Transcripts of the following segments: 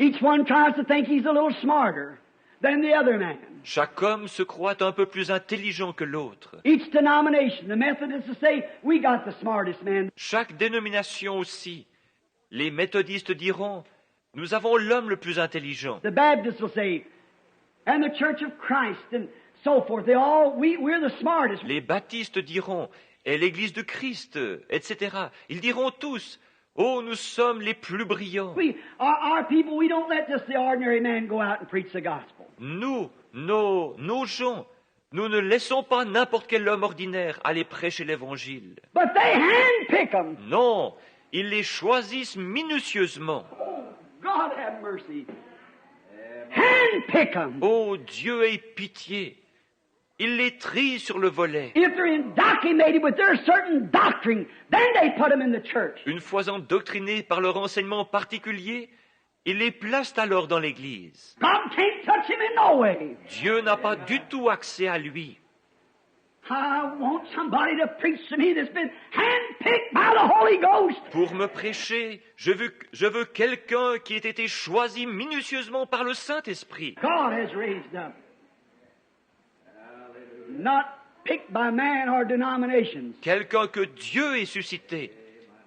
Each one tries to think he's a little smarter than the other man. Chaque homme se croit un peu plus intelligent que l'autre. Each denomination, the Methodists will say, we got the smartest man. Chaque dénomination aussi. Les méthodistes diront, nous avons l'homme le plus intelligent. The Baptists will say, and the Church of Christ and so forth. We're the smartest. Les baptistes diront, et l'Église de Christ, etc. Ils diront tous, oh, nous sommes les plus brillants. Our people, we don't let just the ordinary man go out and preach the gospel. Nous, nos gens, nous ne laissons pas n'importe quel homme ordinaire aller prêcher l'Évangile. But they handpick them. Non, ils les choisissent minutieusement. Oh, God have mercy. Handpick them. Oh, Dieu ait pitié. Ils les trient sur le volet. If they're indoctrinated with their certain doctrine, then they put them in the church. Une fois endoctrinés par leur enseignement particulier, ils les placent alors dans l'Église. God can't touch him in no way. Dieu n'a pas du tout accès à lui. I want somebody to preach to me that's been handpicked by the Holy Ghost. Pour me prêcher, je veux quelqu'un qui ait été choisi minutieusement par le Saint-Esprit. God has raised up. Not picked by man or denominations. Quelqu'un que Dieu ait suscité,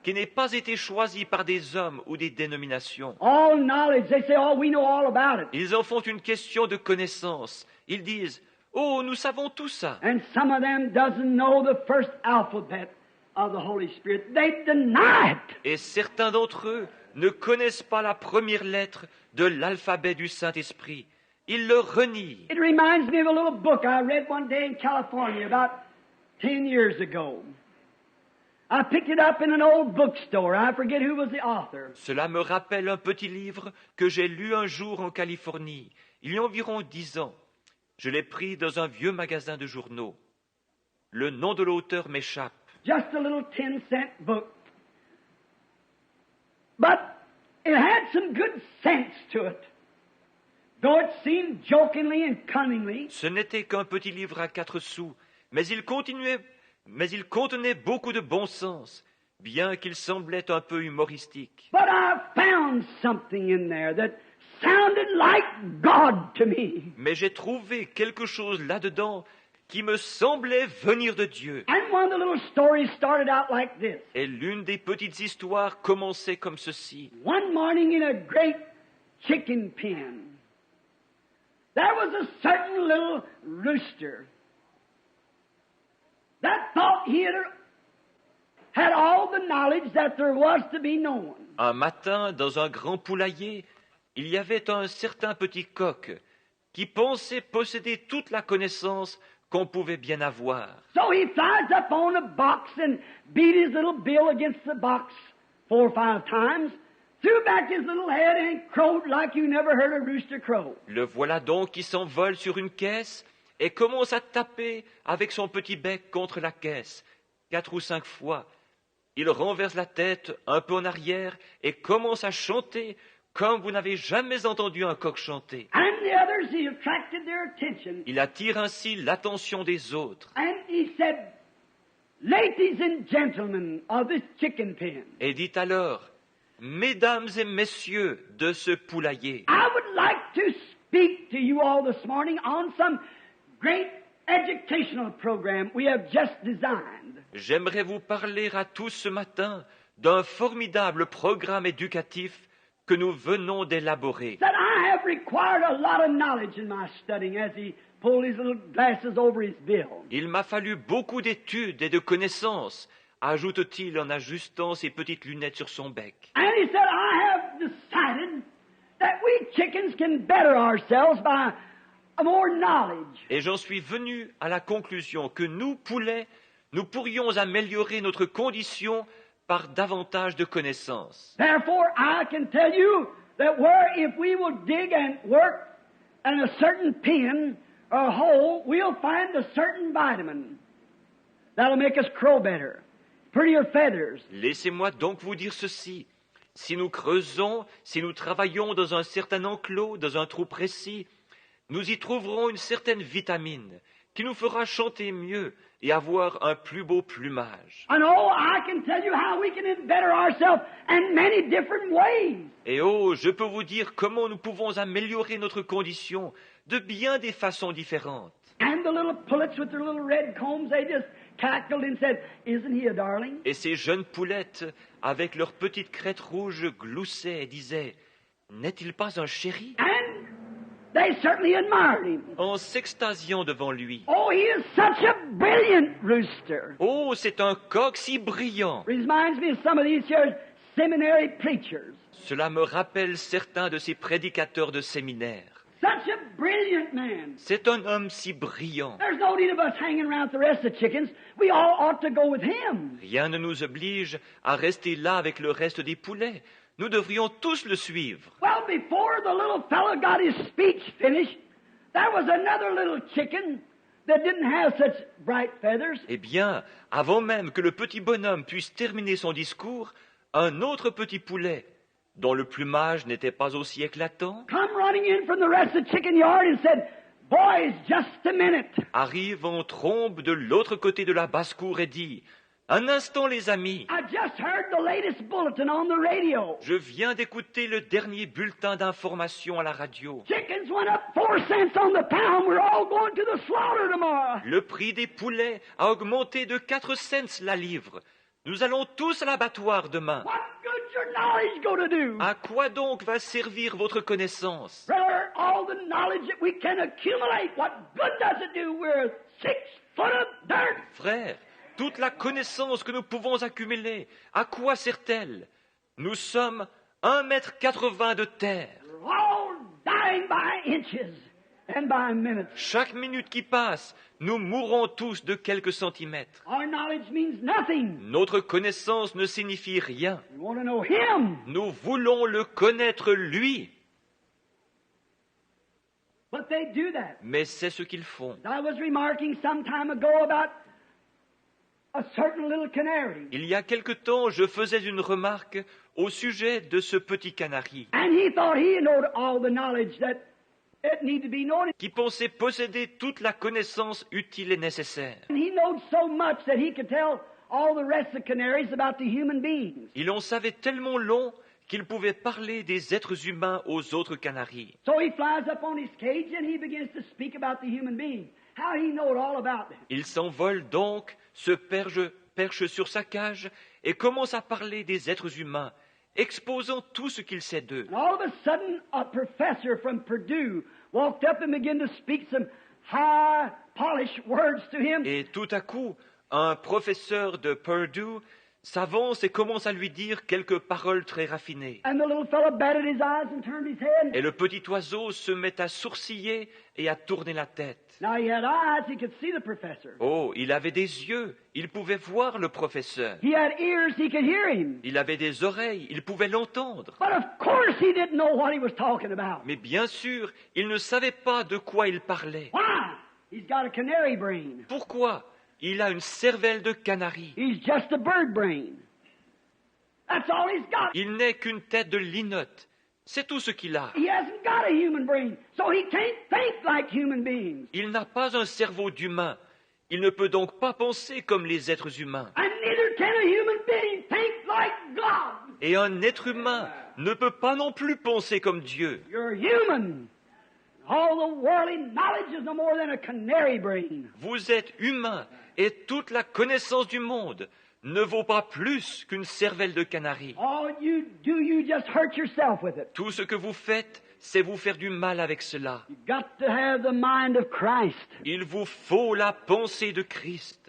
qui n'ait pas été choisi par des hommes ou des dénominations. All knowledge, they say, oh, we know all about it. Ils en font une question de connaissance. Ils disent, oh, nous savons tout ça. And some of them doesn't know the first alphabet of the Holy Spirit. They deny it. Et certains d'entre eux ne connaissent pas la première lettre de l'alphabet du Saint-Esprit. Ils le renient. It reminds me of a little book I read one day in California about 10 years ago. I picked it up in an old bookstore. I forget who was the author. Cela me rappelle un petit livre que j'ai lu un jour en Californie, il y a environ 10 ans. Je l'ai pris dans un vieux magasin de journaux. Le nom de l'auteur m'échappe. Just a little 10-cent book. But it had some good sense to it. Though it seemed jokingly and cunningly. Ce n'était qu'un petit livre à 4 sous, mais il contenait beaucoup de bon sens, bien qu'il semblait un peu humoristique. But I found something in there that sounded like God to me. Mais j'ai trouvé quelque chose là-dedans qui me semblait venir de Dieu. And one of the little stories started out like this. Et l'une des petites histoires commençait comme ceci. One morning in a great chicken pen, there was a certain little rooster that thought he had all the knowledge that there was to be known. Un matin, dans un grand poulailler, il y avait un certain petit coq qui pensait posséder toute la connaissance qu'on pouvait bien avoir. So he flies up on a box and beat his little bill against the box 4 or 5 times, threw back his little head and crowed like you never heard a rooster crow. Le voilà donc qui s'envole sur une caisse et commence à taper avec son petit bec contre la caisse 4 ou 5 fois. Il renverse la tête un peu en arrière et commence à chanter comme vous n'avez jamais entendu un coq chanter. And the others, he attracted their attention. Il attire ainsi l'attention des autres. And he said, ladies and gentlemen of this chicken pen, Et dit alors, mesdames et messieurs de ce poulailler, I would like to speak to you all this morning on some great educational program we have just designed. j'aimerais vous parler à tous ce matin d'un formidable programme éducatif que nous venons d'élaborer. That I have required a lot of knowledge in my studying as he pulled his little glasses over his bill. Il m'a fallu beaucoup d'études et de connaissances, ajoute-t-il en ajustant ses petites lunettes sur son bec. And he said, I have decided that we chickens can better ourselves by more knowledge. Et j'en suis venu à la conclusion que nous, poulets, nous pourrions améliorer notre condition par davantage de connaissances. Therefore, I can tell you that if we will dig and work in a certain pen or hole, we'll find a certain vitamin that'll make us crow better, prettier feathers. Laissez-moi donc vous dire ceci. Si nous creusons, si nous travaillons dans un certain enclos, dans un trou précis, nous y trouverons une certaine vitamine qui nous fera chanter mieux et avoir un plus beau plumage. And oh, I can tell you how we can better ourselves in many different ways. Et oh, je peux vous dire comment nous pouvons améliorer notre condition de bien des façons différentes. And the little pullets with their little red combs, they just cackled and said, "Isn't he a darling?" Et ces jeunes poulettes, avec leurs petites crêtes rouges, gloussaient et disaient « N'est-il pas un chéri ?» And they certainly admired him. en s'extasiant devant lui. Oh, he is such a brilliant rooster. Oh, c'est un coq si brillant! Reminds me of some of these here seminary preachers. Cela me rappelle certains de ces prédicateurs de séminaire. Such a brilliant man. C'est un homme si brillant. There's no need of us hanging around with the rest of the chickens. We all ought to go with him. Rien ne nous oblige à rester là avec le reste des poulets. Nous devrions tous le suivre. Well, before the little fellow got his speech finished, there was another little chicken that didn't have such bright feathers. Eh bien, avant même que le petit bonhomme puisse terminer son discours, un autre petit poulet, dont le plumage n'était pas aussi éclatant, Come running in from the rest of the chicken yard and said, "Boys, just a minute." arrive en trombe de l'autre côté de la basse-cour et dit « Un instant, les amis, I just heard the latest bulletin on the radio. je viens d'écouter le dernier bulletin d'information à la radio. Chickens went up 4 cents on the pound. We're all going to the slaughter tomorrow." Le prix des poulets a augmenté de 4 cents la livre. Nous allons tous à l'abattoir demain. What good's your knowledge going to do? À quoi donc va servir votre connaissance? Brother, all the knowledge that we can accumulate, what good does it do? We're 6 foot of dirt. Frère, toute la connaissance que nous pouvons accumuler, à quoi sert-elle? Nous sommes 1,80 m de terre. We're all dying by inches and by minutes. Chaque minute qui passe, nous mourrons tous de quelques centimètres. Our knowledge means nothing. Notre connaissance ne signifie rien. We want to know Him. Nous voulons le connaître lui. But they do that. Mais c'est ce qu'ils font. I was remarking some time ago about a certain little canary. Il y a quelque temps, je faisais une remarque au sujet de ce petit canari And he thought he knowed all the knowledge that it needed to be known. qui pensait posséder toute la connaissance utile et nécessaire. And he knowed so much that he could tell all the rest of the canaries about the human beings. Il en savait tellement long qu'il pouvait parler des êtres humains aux autres canaris. So he flies up on his cage and he begins to speak about the human beings. How he knowed all about them. Il s'envole donc, se perche sur sa cage et commence à parler des êtres humains, exposant tout ce qu'il sait d'eux. And all of a sudden, a professor from Purdue walked up and began to speak some high, polished words to him. Et tout à coup, un professeur de Purdue s'avance et commence à lui dire quelques paroles très raffinées. And the little fellow batted his eyes and turned his head. Et le petit oiseau se met à sourciller et à tourner la tête. Now he had eyes, he could see the professor. Oh, il avait des yeux, il pouvait voir le professeur. He had ears, he could hear him. Il avait des oreilles, il pouvait l'entendre. But of course he didn't know what he was talking about. Mais bien sûr, il ne savait pas de quoi il parlait. Why? He's got a canary brain. Pourquoi? Il a une cervelle de canari. He's just a bird brain. That's all he's got. Il n'est qu'une tête de linotte. C'est tout ce qu'il a. He hasn't got a human brain, so he can't think like human beings. Il n'a pas un cerveau d'humain. Il ne peut donc pas penser comme les êtres humains. And neither can a human being think like God. Et un être humain ne peut pas non plus penser comme Dieu. You're human. All the worldly knowledge is no more than a canary brain. Vous êtes humain et toute la connaissance du monde ne vaut pas plus qu'une cervelle de canari. All you do, you just hurt yourself with it. Tout ce que vous faites, c'est vous faire du mal avec cela. You've got to have the mind of Christ. Il vous faut la pensée de Christ.